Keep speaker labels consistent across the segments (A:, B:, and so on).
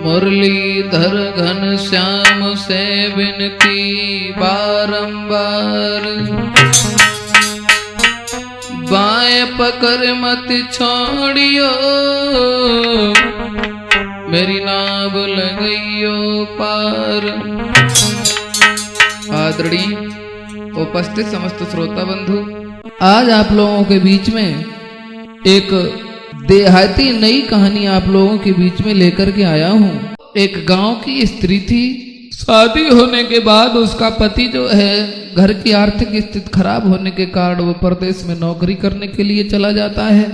A: मुरलीधर घनश्याम से विनती बारंबार, बाएं पकड़ मत छोड़ियो, मेरी नाव लगइयो पार। आदरणीय उपस्थित समस्त श्रोता बंधु, आज आप लोगों के बीच में एक देहाती नई कहानी आप लोगों के बीच में लेकर के आया हूँ। एक गांव की स्त्री थी, शादी होने के बाद उसका पति जो है घर की आर्थिक स्थिति खराब होने के कारण वो परदेश में नौकरी करने के लिए चला जाता है।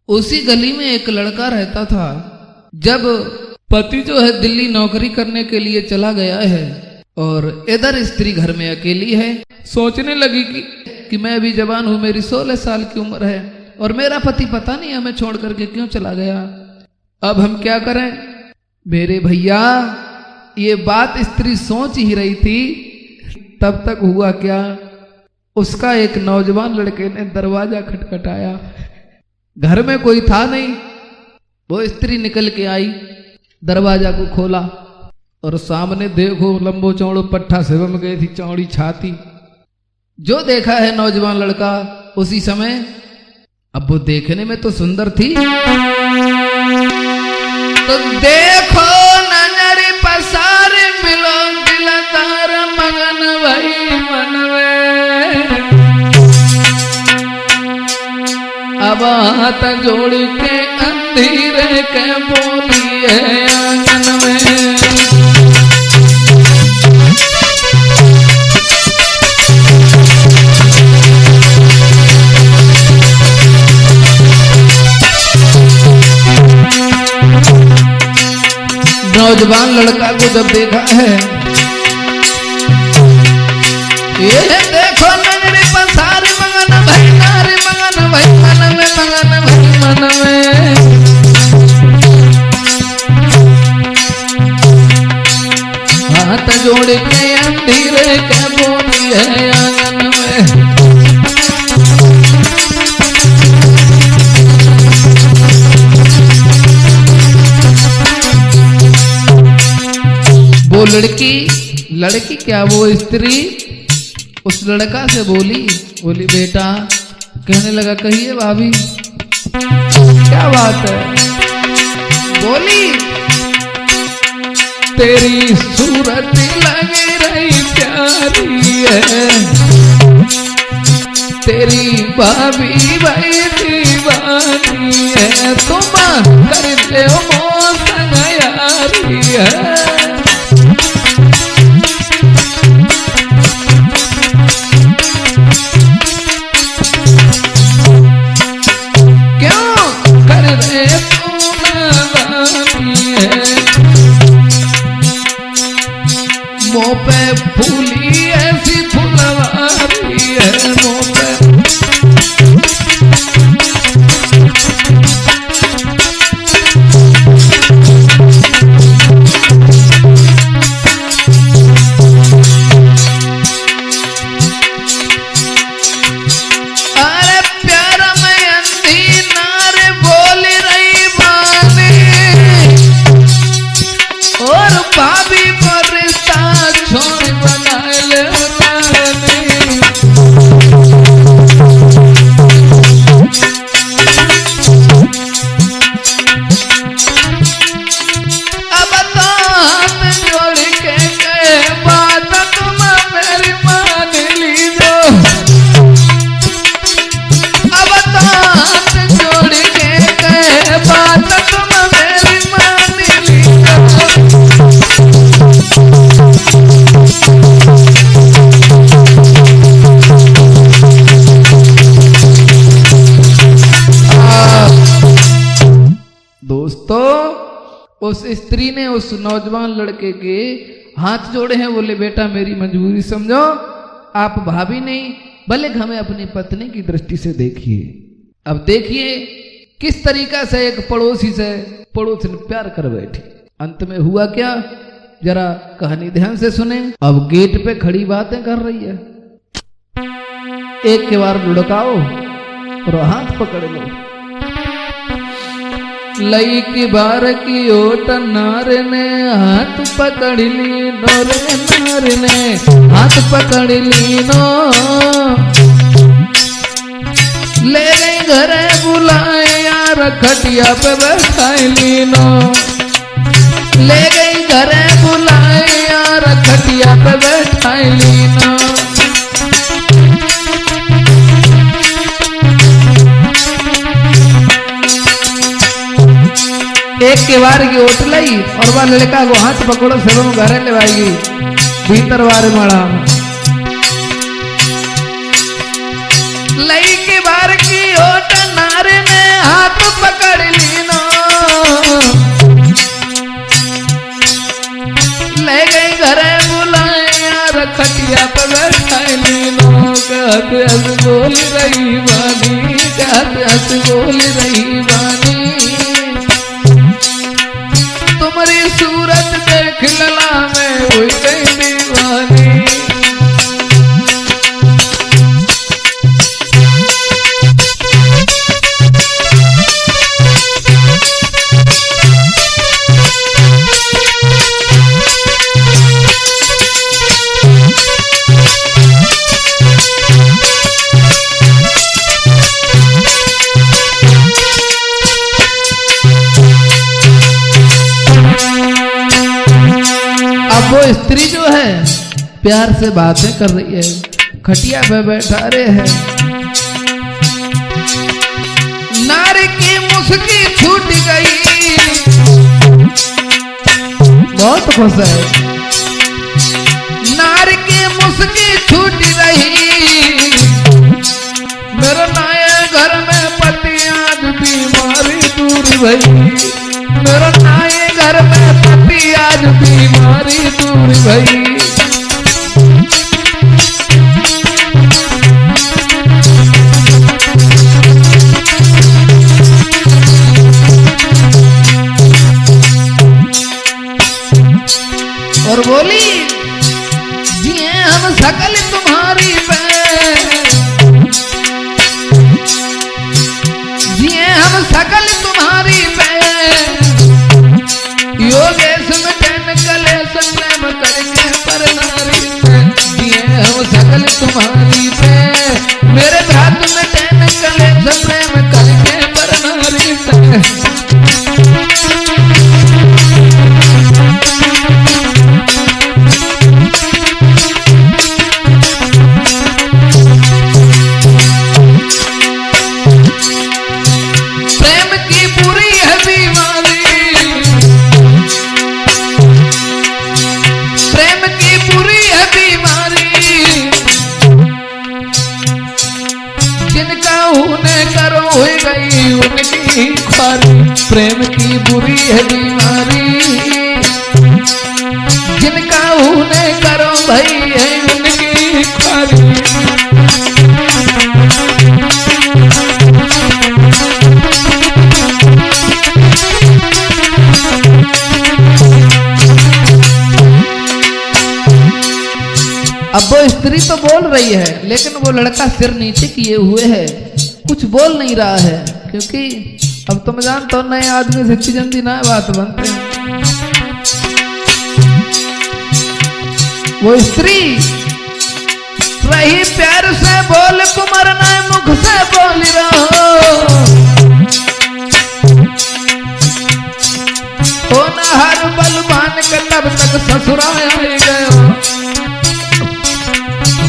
A: उसी गली में एक लड़का रहता था। जब पति जो है दिल्ली नौकरी करने के लिए चला गया है और इधर स्त्री घर में अकेली है, सोचने लगी कि मैं अभी जवान हूँ, मेरी 16 साल की उम्र है और मेरा पति पता नहीं हमें छोड़ करके क्यों चला गया। अब हम क्या करें? मेरे भैया, ये बात स्त्री सोच ही रही थी, तब तक हुआ क्या, उसका एक नौजवान लड़के ने दरवाजा खटखटाया। घर में कोई था नहीं। वो स्त्री निकल के आई, दरवाजा को खोला और सामने देखो लंबो चौड़ो पट्ठा से बम गई थी, चौड़ी छाती। जो देखा है नौजवान लड़का उसी समय, अब वो देखने में तो सुंदर थी, तो देखो नजर पसार मिलो दिलदार मगन भई मनवे। अब हाथ जोड़ के अंधेरे के बोली है आंगन में। नौजवान लड़का को जब देखा है, ये देखो नजरे पसार मगन भई नारे मगन भई मन में, मगन भई मन में। हाथ जोड़ के अंधेरे के बोली है आंगन में। वो लड़की क्या वो स्त्री उस लड़का से बोली बेटा, कहने लगा कहिए भाभी क्या बात है? बोली तेरी सूरत लगी रही प्यारी है, तेरी भाभी भाई दीवानी है, तुम कर ले मौसम यारी है। मुँह पे फूली ऐसी फुलवारी है, मुँह पे अरे प्यार में अंधी नारे बोल रही बानी और भाभी को रिश्ता छोड़ बनाए ले रानी। अब तो हाथ जोड़ के गए बात तुम मेरी मान लीजो। अब तो हाथ जोड़ के गए बात तुम मेरी मान लीजो। दोस्तों, उस स्त्री ने उस नौजवान लड़के के हाथ जोड़े हैं, बोले बेटा मेरी मजबूरी समझो, आप भाभी नहीं भले हमें अपनी पत्नी की दृष्टि से देखिए। अब देखिए किस तरीका से एक पड़ोसी ने प्यार कर बैठी। अंत में हुआ क्या, जरा कहानी ध्यान से सुने। अब गेट पे खड़ी बातें कर रही है, एक के बार लुढ़काओ और हाथ पकड़ लो। लई की बार की ओट नार ने हाथ पकड़ ली नो रे नार ने हाथ पकड़ ली नो ले गई घरे बुलाए यार खटिया पे बैठाई ली नो ले गई घरे बुलाए यार खटिया पे बैठाई ली नो एक के बार की ओट लई और वह लड़का को हाथ पकड़ो सेवम घरे ले आएगी भीतर वार माड़ा लई के बार की ओट नारे ने हाथ पकड़ ली नो ले गई घरे बुलाए यार खटिया पे बैठाई ली नो कहते हंस बोल रही बानी कहते हंस बोल रही बानी तुम्हारी सूरत देख लला में हुई गई दीवानी वो स्त्री जो है प्यार से बातें कर रही है खटिया पे बैठा रहे है नारी की मुस्की छूट गई बहुत खुश है नारी की मुस्की छूट गई मेरा नया घर में पति आज बीमारी दूर भई मेरा नए घर में पति आज बीमारी दूर भई और बोली जिए हम सकल तुम्हारी पे जिए हम सकल तुम्हारी पे योगेश में टन कलेश प्रेम करके पर नारी जिए हम सकल तुम्हारी पे मेरे भाग में टन कलेश प्रेम करके पर नारी पे उनकी ख्वारी प्रेम की बुरी है बीमारी जिनका उन्हें करो भाई है उनकी ख्वारी अब वो स्त्री तो बोल रही है लेकिन वो लड़का सिर नीचे किए हुए है कुछ बोल नहीं रहा है क्योंकि अब तुम जानते हो नए आदमी से इतनी जल्दी ना बात बनते हैं। वो स्त्री रही प्यार से बोल कुमार नए मुख से बोल रहो हो न हर बलवान के तब तक ससुराल आई गयो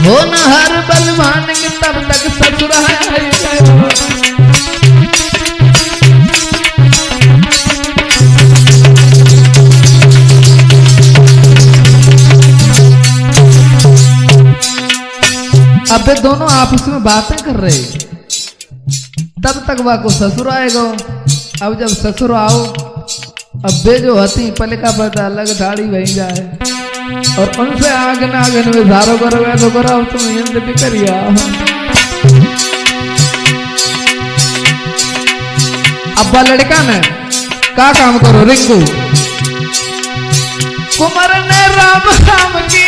A: हो न हर बलवान के तब तक ससुराल आई गयो अब वे दोनों आपस में बातें कर रहे तब तक वह को ससुर आएगा अब जब ससुर आओ अब वे जो हती पलका पता अलग ढाड़ी वही जाए और उनसे आगे नागन में झारो करोगे तो करो तुम यंत्र भी करिया अब लड़का ने क्या काम करो रिंकू कुमार ने राम राम की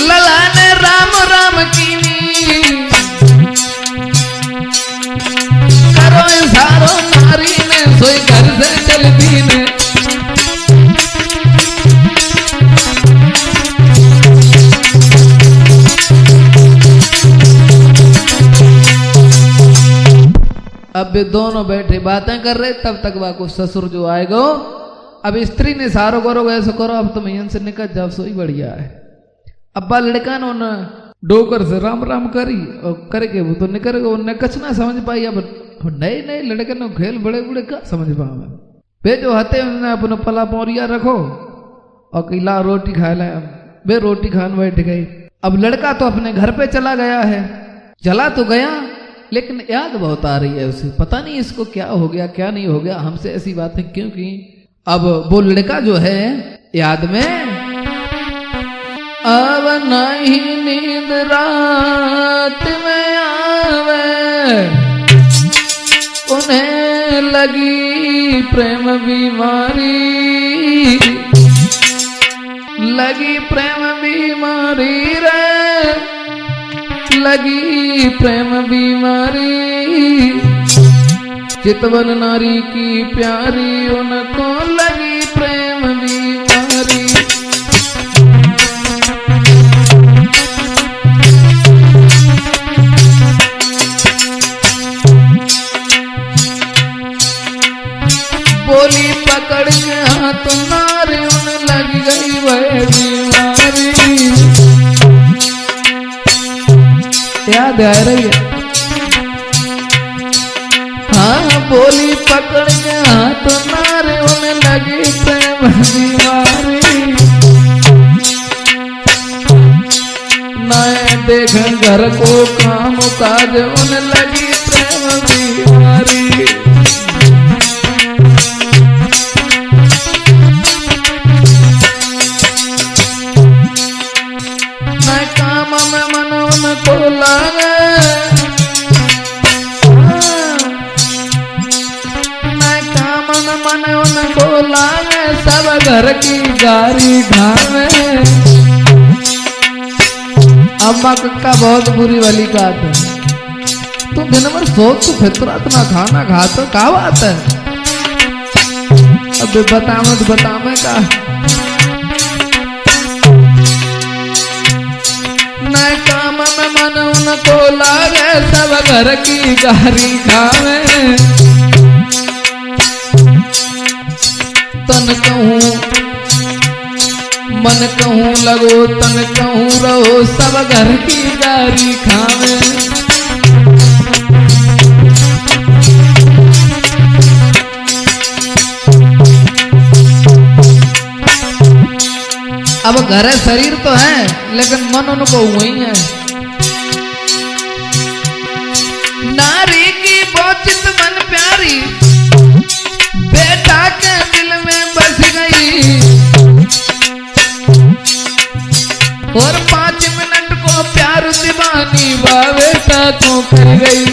A: लला ने राम राम की थारो नारी ने सोई घर से चलती ने। अब वे दोनों बैठे बातें कर रहे, तब तक वाको ससुर जो आएगा। अब स्त्री ने सारो करो ऐसा करो, अब तुम यहां से निकल जाओ, सोई बढ़िया है। अब लड़का ने डोकर से राम राम करी और करके वो तो निकल गए, उन्हें कुछ ना समझ पाई। अब नए नए लड़के ने खेल बड़े बड़े का समझ पावे। वे जो हते उन्हें अपने पला पौरिया रखो और किला रोटी खा ले। वे रोटी खान बैठ गई। अब लड़का तो अपने घर पे चला गया है। चला तो गया लेकिन याद बहुत आ रही है उसे, पता नहीं इसको क्या हो गया क्या नहीं हो गया, हमसे ऐसी बातें क्यों की। अब वो लड़का जो है याद में, अब नहीं नींद रात में आवे, उन्हें लगी प्रेम बीमारी, लगी प्रेम बीमारी रे, लगी प्रेम बीमारी। चितवन नारी की प्यारी, उनको लगी प्रेम बीमारी। बोली पकड़ के हाथ नारे, उन लग गई वह बीमारी। याद आ रही है? हाँ, बोली पकड़ के हाथ नारे, उन्हें लगी प्रेम बीमारी। नए देख घर को काम काज, उन्हें लगी प्रेम बीमारी। नए काम में मन उनको लागे, मन उनको लागे, सब घर की गारी ढावे। अम्मा का बहुत बुरी वाली बात है, तू दिन भर सोच तो फितरा इतना खाना खाते का बात है। अब बतावे तो बतावे का, नए काम में मन उनको लागे, सब घर की गारी खावे। तन कहूँ मन कहूँ लगो, तन कहूँ रहो, सब घर की गारी खावे। अब घर शरीर तो है लेकिन मन उनको वही है। नारी की बोचित मन प्यारी, बेटा के दिल में बस गई, और 5 मिनट को प्यार दीवानी बा बेटा को कर गई।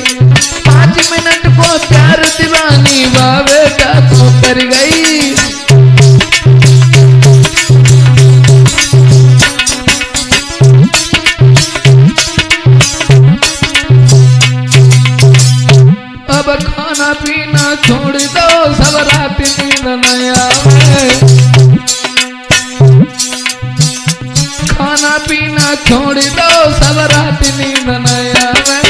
A: 5 मिनट को प्यार दीवानी बा बेटा को कर गई। अब खाना पीना छोड़ दो, सब रात नींद न आवे। खाना पीना छोड़ दो, सब रात नींद न आवे।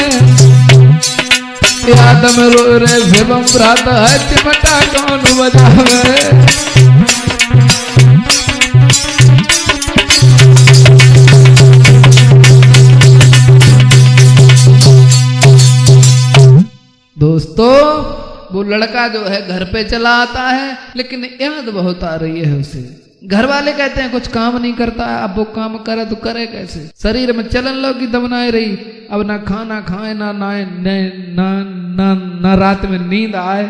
A: याद में रो रे शिवम रात है, चिमटा कौन बजावे। दोस्तों, वो लड़का जो है घर पे चला आता है लेकिन याद बहुत आ रही है उसे। घर वाले कहते हैं कुछ काम नहीं करता है, अब वो काम करे तो करे कैसे। शरीर में चलन लो की दमनाए रही, अब ना खाना खाए ना नाए ना रात में नींद आए,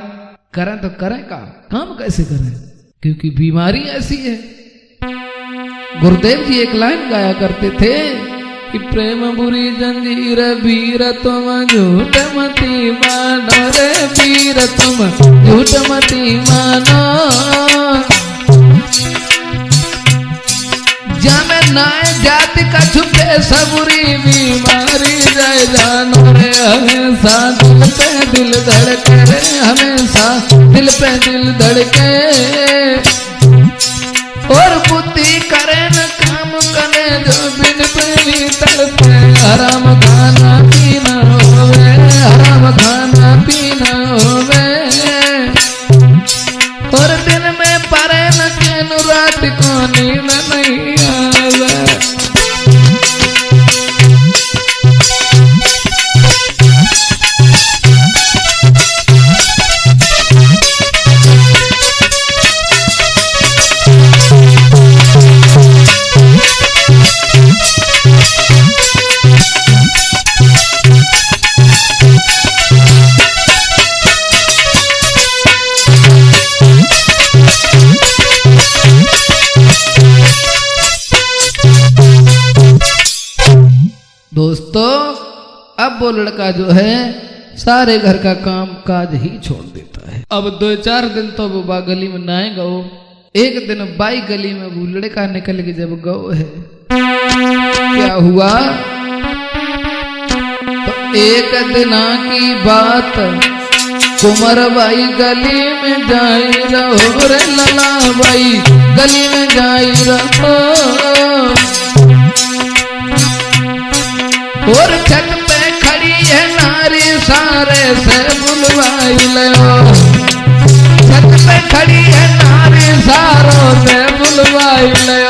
A: करें तो करें काम कैसे करें, क्योंकि बीमारी ऐसी है। गुरुदेव जी एक लाइन गाया करते थे कि प्रेम बुरी जंजीर वीर तुम झूठ मती मानो रे, वीर तुम झूठ मती मानो। जामे नाय जाति का छुपे सबुरी बीमारी जाए जानो रे हमेशा दिल पे दिल धड़के रे हमेशा दिल पे दिल धड़के और बुद्धि करे न काम करे जो बिन प्रेमी तड़पे हराम खाना पीना होवे हराम खाना पीना होवे और दिन में परे न चैन रात को नींद नहीं आवे दोस्तों अब वो लड़का जो है सारे घर का काम काज ही छोड़ देता है। अब 2-4 दिन तो वो बा गली में नाए गो। एक दिन बाई गली में वो लड़का निकल के जब गो है क्या हुआ तो एक दिना की बात कुंवर बाई गली में जाई रहो रे लला बाई गली में जाई रहो और छत पे खड़ी है नारी सारे से बुलवाई लो छत पे खड़ी है नारी सारों से बुलवाई लो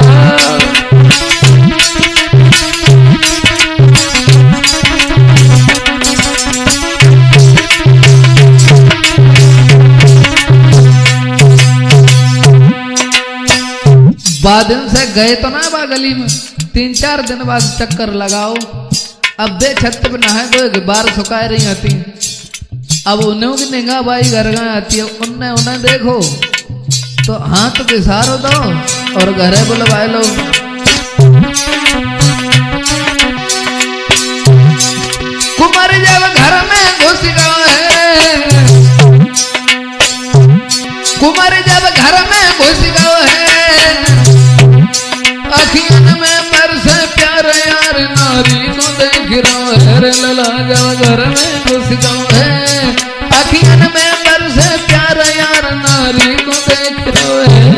A: बाद दिन से गए तो ना बा गली में 3-4 दिन बाद चक्कर लगाओ अब दे छत पे नहाए गए बार सुखाए रही आती अब उन्हें की निगाह बाई घर गए आती है उन्हें देखो तो हाथ बिसारो दो और घरे बुलवाए लो कुमार जब घर में घुस गए कुमार जब घर में घुस गए अखियन में बरसे प्यार यार नारी को देख रहा है लला जब घर में घुस गए अखियन में बरसे प्यार यार नारी को देख रहा है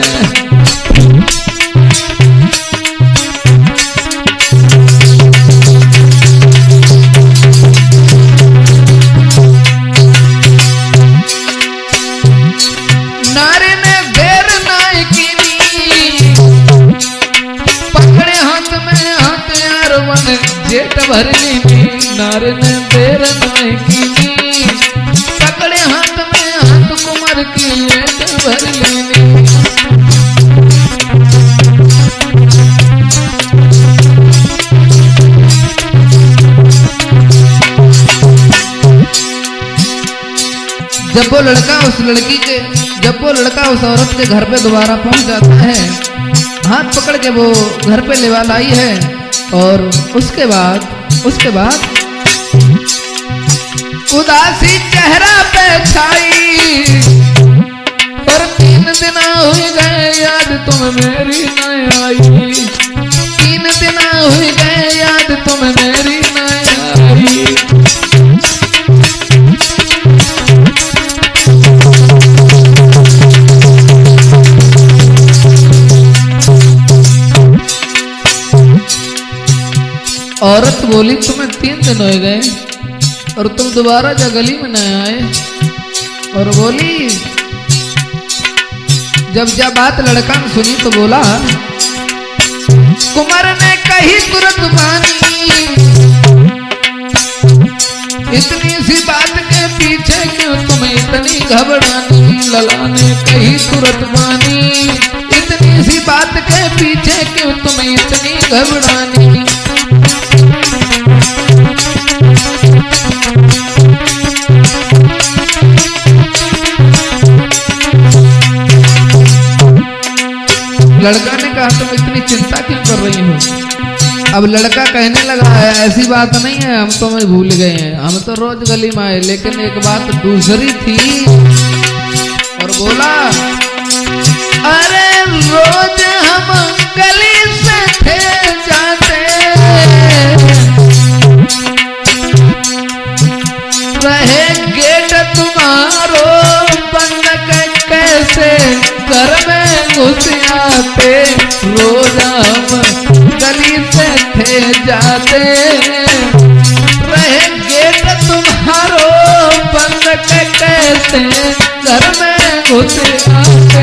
A: नारी ने देर नाई की पकड़े हाथ में हथियार बने जेठ भरनी नारी ने देर नाई की पकड़े हाथ में हाथ कुमार की जेठ भरनी जब वो लड़का उस लड़की के जब वो लड़का उस औरत के घर पे दोबारा पहुंच जाता है हाथ पकड़ के वो घर पे लेवा लाई है और उसके बाद उदासी चेहरा पे छाई पर 3 दिन हुई गए याद तुम मेरी न आई 3 दिन हुई गए याद तुम मेरी न आई औरत बोली तुम्हें 3 दिन हो गए और तुम दोबारा जा गली में न आए और बोली जब बात लड़का ने सुनी तो बोला कुमार ने कही तुरंत मानी इतनी सी बात के पीछे क्यों तुम्हें इतनी घबरानी लला ने कही तुरंत मानी इतनी सी बात के पीछे क्यों तुम्हें इतनी घबरानी लड़का ने कहा तुम इतनी चिंता क्यों कर रही हो अब लड़का कहने लगा है ऐसी बात नहीं है हम तो मैं भूल गए हैं हम तो रोज गली में आए लेकिन एक बात दूसरी थी और बोला अरे रोज हम गली से थे से घर में घुस आते, रोज हम गली से थे जाते, रहे गेट तुम्हारो बंद के कैसे घर में घुस आते।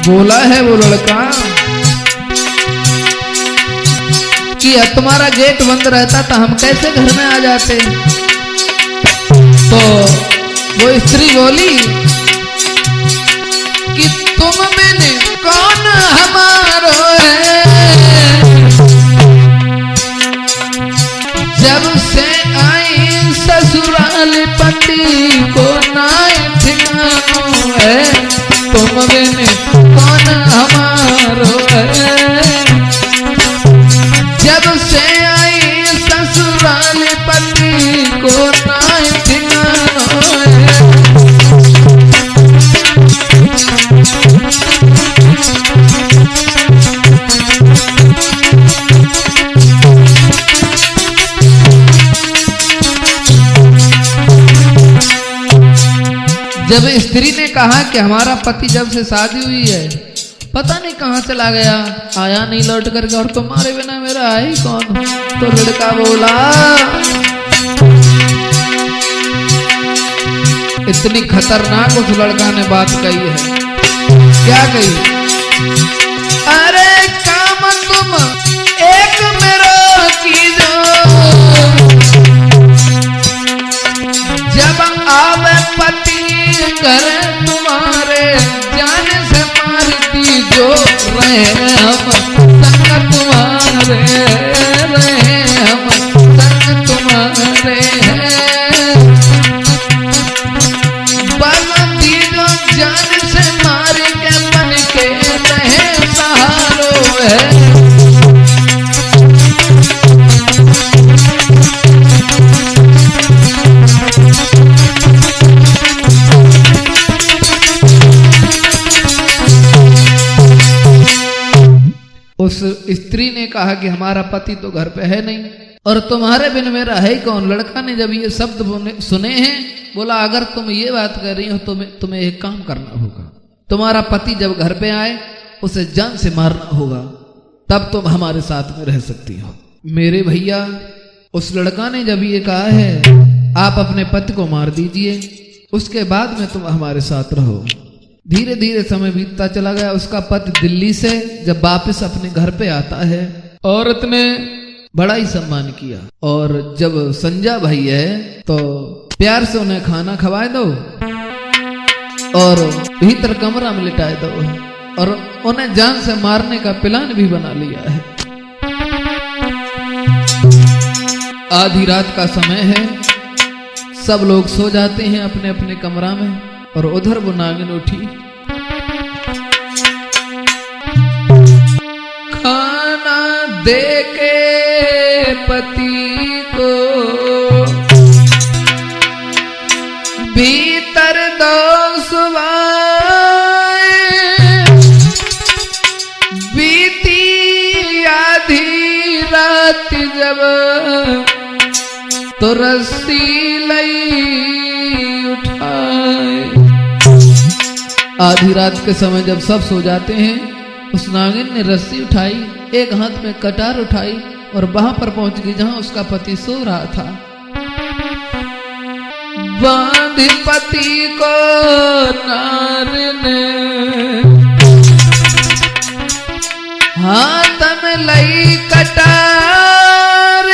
A: बोला है वो लड़का कि तुम्हारा गेट बंद रहता था, हम कैसे घर में आ जाते। तो वो स्त्री बोली कि तुम मैंने कौन हमारो है, जब से आई ससुराल पति को नाई ठिकानो है, तुम मैंने कौन हमारो है, जब से आई ससुराल पति को नाई ठिकानो है। जब स्त्री ने कहा कि हमारा पति जब से शादी हुई है पता नहीं कहां चला गया, आया नहीं लौट करके, और तुम्हारे बिना मेरा है ही कौन। तो लड़का बोला इतनी खतरनाक उस लड़का ने बात कही है। क्या कही? अरे काम तुम एक मेरा कीजो, जब आवे पति कर तुम्हारे जान से मारती जो, रहे हम संग तुम्हारे, रहे हम संग तुम्हारे, बनती जो जान से मार के मन के रहे सहारो है। उस स्त्री ने कहा कि हमारा पति तो घर पे है नहीं और तुम्हारे बिन मेरा है कौन। लड़का ने जब ये शब्द सुने हैं बोला अगर तुम ये बात कर रही हो तो तुम्हें एक काम करना होगा, तुम्हारा पति जब घर पे आए उसे जान से मारना होगा, तब तुम हमारे साथ में रह सकती हो। मेरे भैया उस लड़का ने जब ये कहा है आप अपने पति को मार दीजिए, उसके बाद में तुम हमारे साथ रहो। धीरे धीरे समय बीतता चला गया। उसका पति दिल्ली से जब वापस अपने घर पे आता है, औरत ने बड़ा ही सम्मान किया और जब संजा भाई है तो प्यार से उन्हें खाना खवाए दो और भीतर कमरा में लिटाए दो और उन्हें जान से मारने का प्लान भी बना लिया है। आधी रात का समय है, सब लोग सो जाते हैं अपने अपने कमरा में और उधर वो नागिन उठी। खाना दे के पति को भीतर दो सुवाए, बीती आधी रात जब तो रस्सी लई उठाए। आधी रात के समय जब सब सो जाते हैं, उस नागिन ने रस्सी उठाई, एक हाथ में कटार उठाई और वहां पर पहुंच गई जहां उसका पति सो रहा था। बांध पति को नार ने हाथ में लई कटार,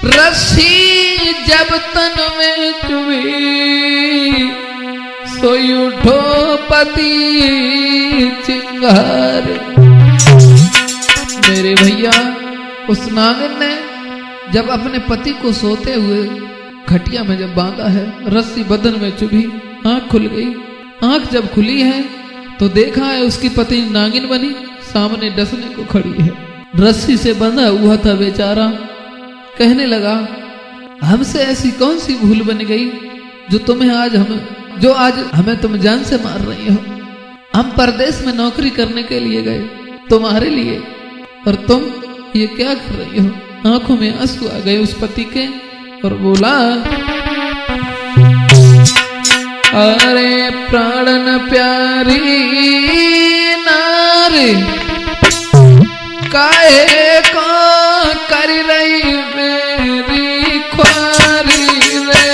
A: रस्सी जब तन में चुभी, सोई उठो पति चिंगार। मेरे भैया उस नागिन ने जब अपने पति को सोते हुए खटिया में जब बांधा है, रस्सी बदन में चुभी, आंख खुल गई। आंख जब खुली है तो देखा है उसकी पत्नी नागिन बनी सामने डसने को खड़ी है, रस्सी से बंधा हुआ था बेचारा। कहने लगा हमसे ऐसी कौन सी भूल बन गई जो आज हमें तुम जान से मार रही हो। हम परदेश में नौकरी करने के लिए गए तुम्हारे लिए, और तुम ये क्या कर रही हो। आंखों में आंसू आ गए उस पति के, और बोला, अरे प्राणन प्यारी नारी, काहे को कर रही मेरी ख्वारी रे।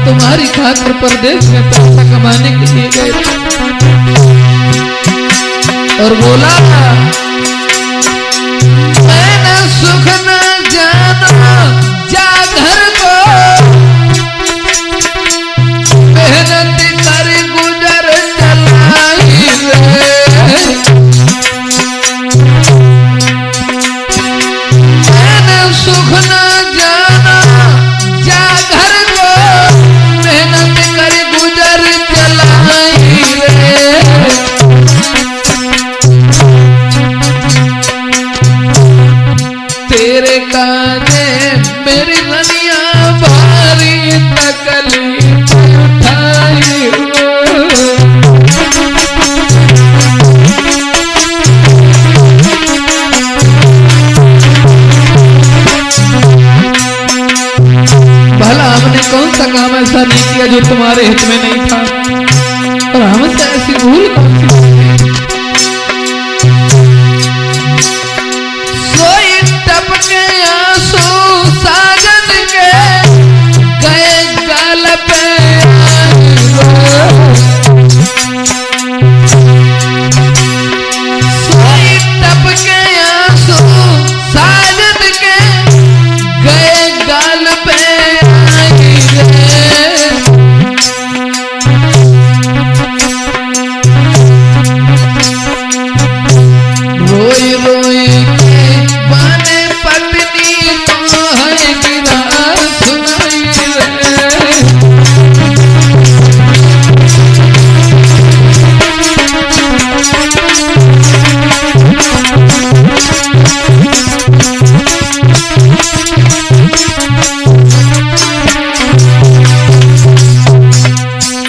A: तुम्हारी खातिर परदेश में पैसा कमाने के लिए गए और बोला, मैंने सुख न जाना जा घर को, मेहनत कर गुजर चलाई रे। मैंने सुख न जाना जा घर को, मेहनत कर गुजर चलाई रे। तेरे काने मेरी रनिया भारी तकलीफ उठाई भला हमने कौन सा काम ऐसा नहीं किया जो तुम्हारे हित में नहीं था, और हमसे ऐसी भूल कौन सी। सोई टपके आंसू साजन के गए गाल पे, सोई टपके आंसू साजन के गए गाल पे। रोई रोई के बाने पत्नी तो है गिरा सुनाई रे।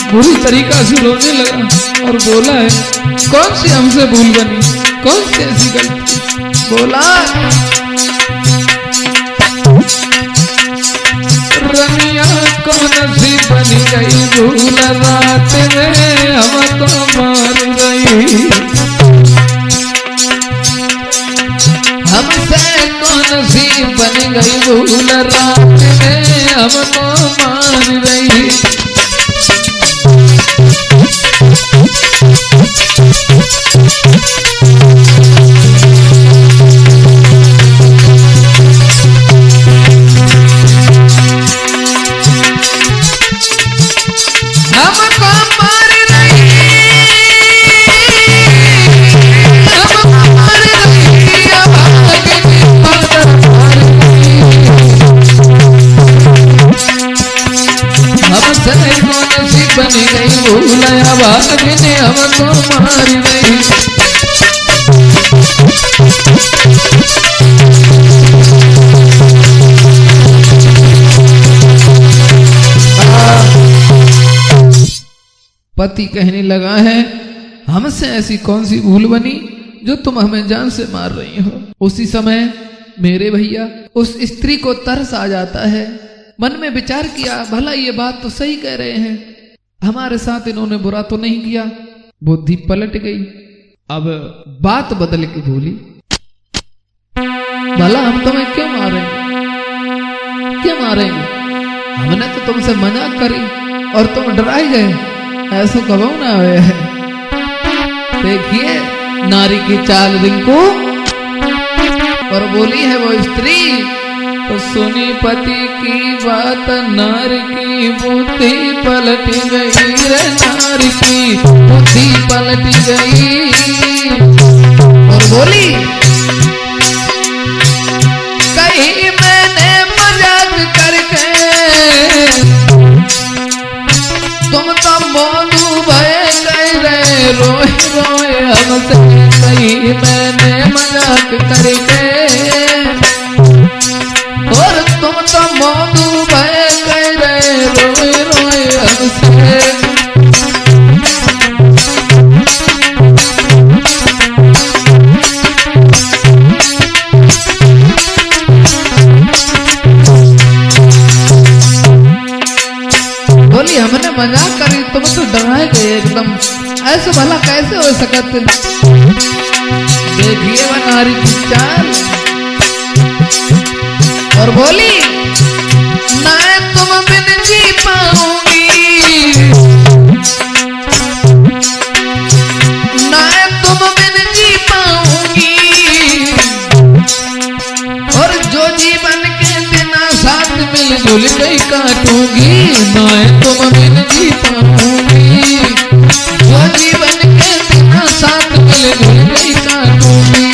A: बुरी तरीका से रोने लगा और बोला है, कौन सी हमसे भूल बनी, कौन सी ऐसी गलती। बोला, रनिया कौन सी बनी गई भूल, रात में हमको मार गई। हमसे कौन सी बनी गई भूल, रात में हमको मार गई। हमको मार रही, हमको मार रही, हमसे कौन सी बनी गई भूल, भाग्य ने हमको मार रही। पति कहने लगा है, हमसे ऐसी कौन सी भूल बनी जो तुम हमें जान से मार रही हो। उसी समय मेरे भैया उस स्त्री को तरस आ जाता है। मन में विचार किया, भला ये बात तो सही कह रहे हैं, हमारे साथ इन्होंने बुरा तो नहीं किया। बुद्धि पलट गई, अब बात बदल के बोली, भला हम तुम्हें क्यों मारेंगे, क्यों मारेंगे, हमने तो तुमसे मजाक करी और तुम डराए गए, ऐसा कबो ना हुए है। देखिए नारी की चाल रिंकू, और बोली है वो स्त्री, तो सुनी पति की बात नारी की बुद्धि पलट गई रे, नारी की बुद्धि पलट गई। और बोली कहीं मैंने मजाक करके तुम तो मोनू भय कह रहे, रोए रोए हमसे, कहीं मैंने मजाक करके और तुम तो मोनू भय कह रहे, रोए रोए हमसे। बोली हमने मजाक करी, तुम तो डराए गए एकदम, ऐसे भला कैसे हो सकते। देखिए वह नारी की चाल और बोली ना तुम बिन जी पाऊंगी, ना तुम बिन जी पाऊंगी, और जो जीवन के दिन साथ मिलजुल गई काटूंगी, ना तुम बिन जी पाऊंगी, जो जीवन के दिन साथ मिलजुल गई काटूंगी।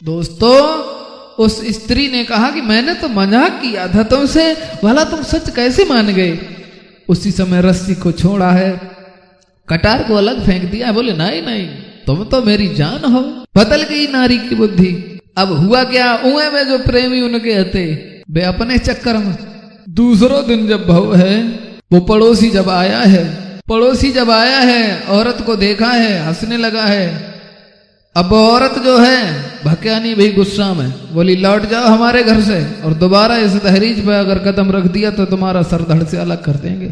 A: दोस्तों उस स्त्री ने कहा कि मैंने तो मजाक किया था तुमसे, भला तुम सच कैसे मान गए। उसी समय रस्सी को छोड़ा है, कटार को अलग फेंक दिया। बोले नहीं नहीं, तुम तो मेरी जान हो। बदल गई नारी की बुद्धि। अब हुआ क्या, उए में जो प्रेमी उनके हते वे अपने चक्कर में। दूसरों दिन जब भाव है, वो पड़ोसी जब आया है, पड़ोसी जब आया है, औरत को देखा है, हंसने लगा है। अब औरत जो है भक्यानी भाई गुस्सा में बोली लौट जाओ हमारे घर से, और दोबारा इस दहलीज पे अगर कदम रख दिया तो तुम्हारा सर धड़ से अलग कर देंगे।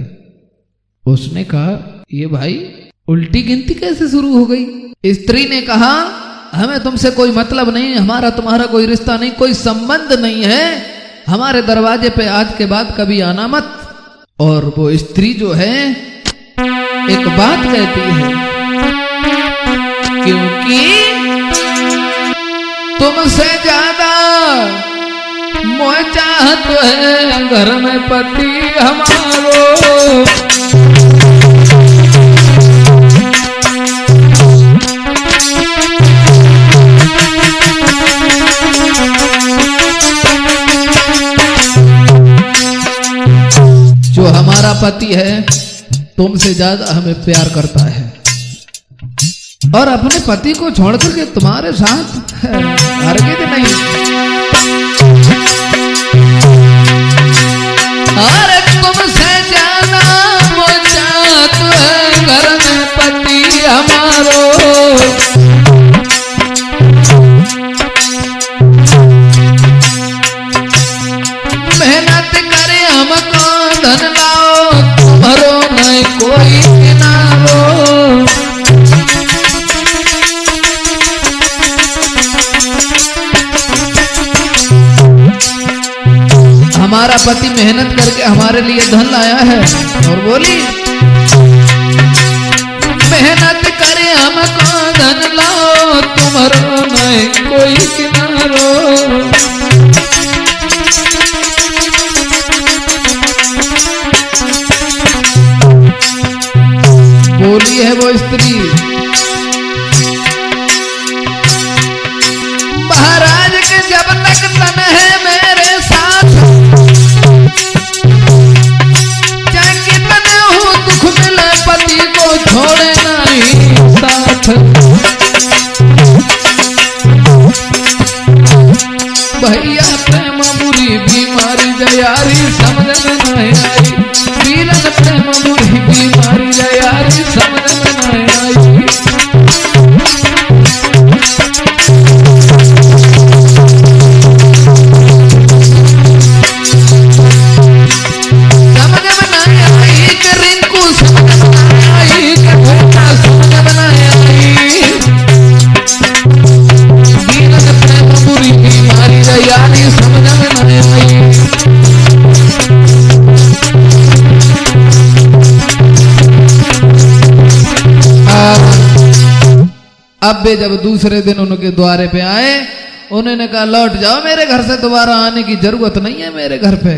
A: उसने कहा ये भाई उल्टी गिनती कैसे शुरू हो गई। स्त्री ने कहा हमें तुमसे कोई मतलब नहीं, हमारा तुम्हारा कोई रिश्ता नहीं, कोई संबंध नहीं है, हमारे दरवाजे पे आज के बाद कभी आना मत। और वो स्त्री जो है एक बात कहती है, क्योंकि तुमसे ज्यादा मोह चाहत है घर में पति हमारो। जो हमारा पति है तुमसे ज्यादा हमें प्यार करता है, और अपने पति को छोड़ करके तुम्हारे साथ हरगिज़ नहीं। अरे तुमसे ज्यादा वो चाहत है घर में पति हमारो। मेहनत करे हमको धन लाओ, तुम्हारो नहीं कोई किनारो। हमारा पति मेहनत करके हमारे लिए धन लाया है, और बोली मेहनत करे हमको धन लाओ, तुम्हारो नहीं कोई किनारो। बोली है वो स्त्री, महाराज के जब तक तन है मेरे साथ, चाहे कितने हो दुख मिले पति को छोड़े नहीं साथ। भैया प्रेम बुरी बीमारी जयारी समझ में नहीं आई, वीरन प्रेम बुरी बीमारी जयारी समझ में नहीं आई। अब वे जब दूसरे दिन उनके द्वारे पे आए, उन्होंने कहा लौट जाओ, मेरे घर से दोबारा आने की जरूरत नहीं है मेरे घर पे।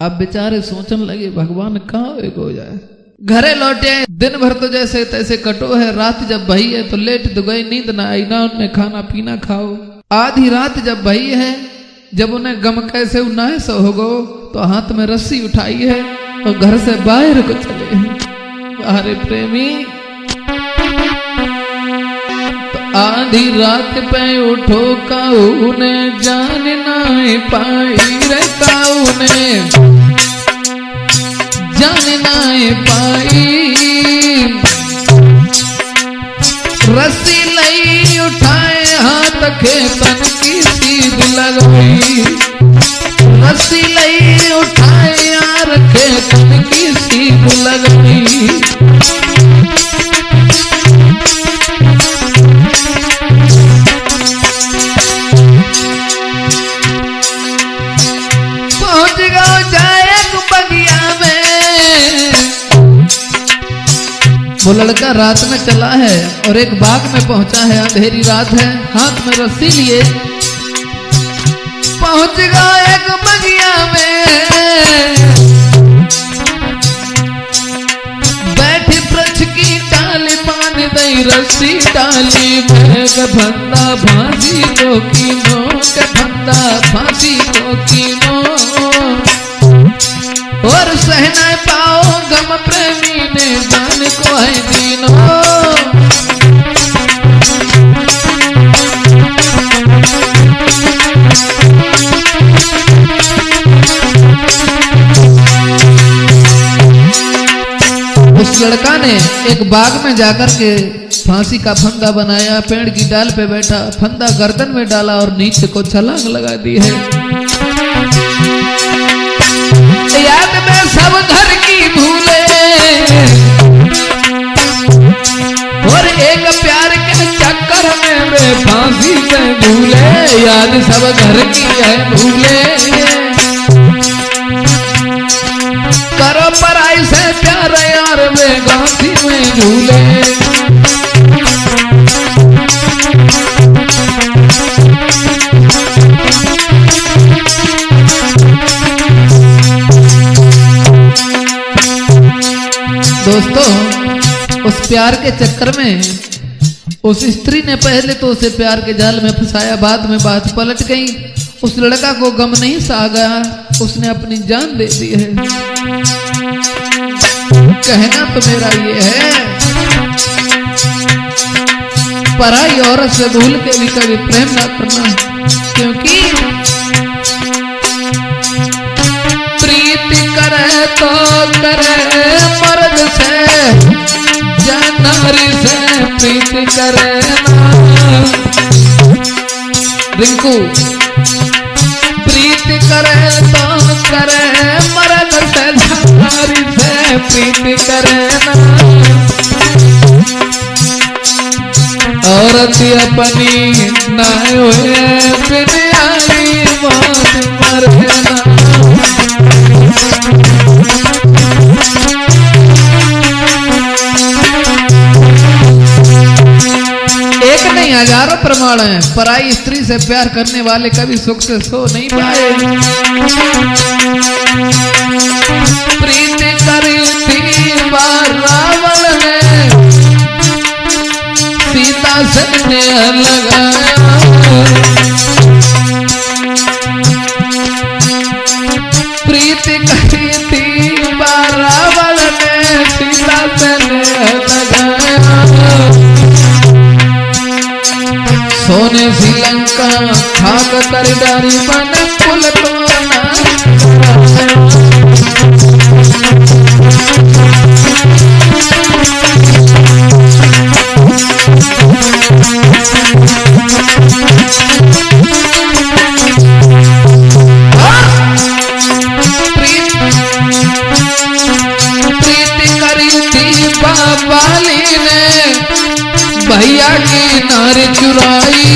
A: अब बेचारे सोचने लगे भगवान कहाँ एक हो जाए। घरे लौटे, दिन भर तो जैसे तैसे कटो है, रात जब भई है तो लेट तो गई, नींद ना आई ना उन्हें खाना पीना खाओ। आधी रात जब भई है, जब उन्हें गम कैसे उन्नाए सो हो गो, तो हाथ में रस्सी उठाई है और घर से बाहर को चले हैं। अरे प्रेमी, तो आधी रात पे उठो काऊ ने जान ना पाई रे, काऊ ने जान ना पाई, रस्सी लई उठाए हाथ खेतन की सीध लगाई, रस्सी लई उठाए यार खेतन की सीध लगाई। पहुंच गया जाए बगिया में, वो लड़का रात में चला है और एक बाग में पहुंचा है, अंधेरी रात है, हाथ में रस्सी लिए पहुंच गया एक बगिया में, बैठी वृक्ष की डाली बांध दई रस्सी डाली में, फंदा फांसी को कीनो के फंदा फांसी को कीनो, और सहना पाओ गम प्रेमी ने जान को है दीनो। उस लड़का ने एक बाग में जाकर के फांसी का फंदा बनाया, पेड़ की डाल पे बैठा, फंदा गर्दन में डाला और नीचे को छलांग लगा दी है। याद में सब घर की भूले और एक प्यार के चक्कर में वे फांसी पे भूले, याद सब घर की है भूले, करो पराई से प्यार यार वे गांधी में झूले। दोस्तों, उस प्यार के चक्कर में उस स्त्री ने पहले तो उसे प्यार के जाल में फंसाया, बाद में बात पलट गई। उस लड़का को गम नहीं सा गया, उसने अपनी जान दे दी है। कहना तो मेरा ये है, पराई औरत से भूल के भी कभी प्रेम ना करना, क्योंकि प्रीति करे तो करे मर्द से, नारी से प्रीति करे ना। रिंकू, प्रीति करे तो करे मर्द से, नारी से प्रीति करे ना। औरत अपनी ना हुए बिन आई मौत मरे ना। एक नहीं हजारों प्रमाण हैं, पराई स्त्री से प्यार करने वाले कभी सुख से सो नहीं पाए। प्रीति करी थी रावण ने, सीता से नेह लगाया, प्रीति करी थी रावण ने, सीता से नेह लगाया। सोने श्रीलंका खाक कर डारी बन कुल को प्रीति करी थी बाबाली ने, भैया की नारी चुराई।